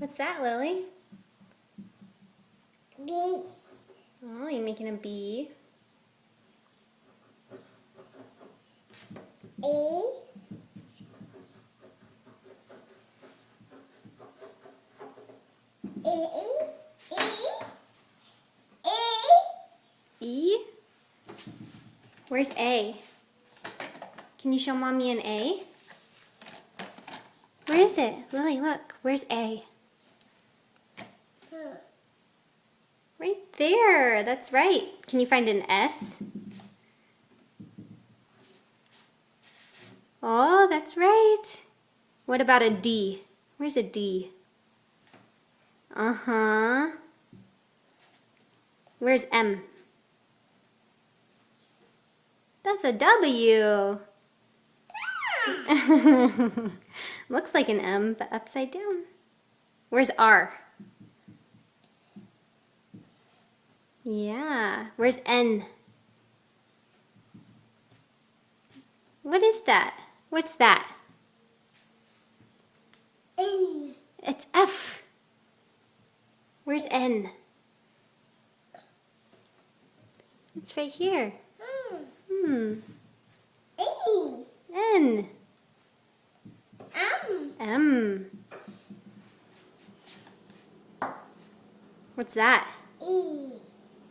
What's that, Lily? B. Oh, you're making a bee. A. A. E? Where's A? Can you show Mommy an A? Where is it? Lily, look. Where's A? Right there. That's right. Can you find an S? Oh, that's right. What about a D? Where's a D? Uh-huh. Where's M? That's a W. Looks like an M, but upside down. Where's R? Yeah. Where's N? What is that? What's that? N. It's F. Where's N? It's right here. Hmm. A. N. M. M. What's that? E.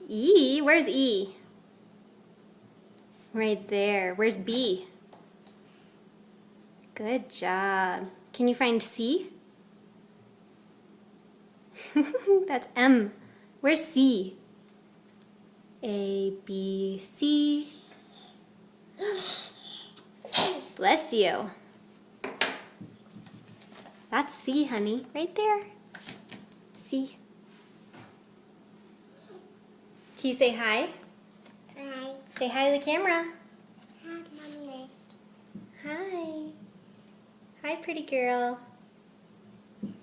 E? Where's E? Right there. Where's B? Good job. Can you find C? That's M. Where's C? A, B, C. Bless you. That's C, honey. Right there. C. Can you say hi? Hi. Say hi to the camera. Hi, Mommy. Hi. Hi, pretty girl.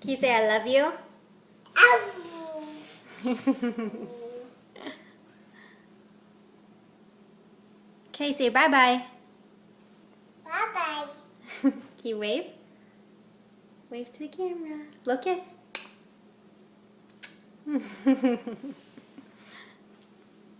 Can you say I love you? Okay, say bye-bye. Bye-bye. Can you wave? Wave to the camera. Blow kiss.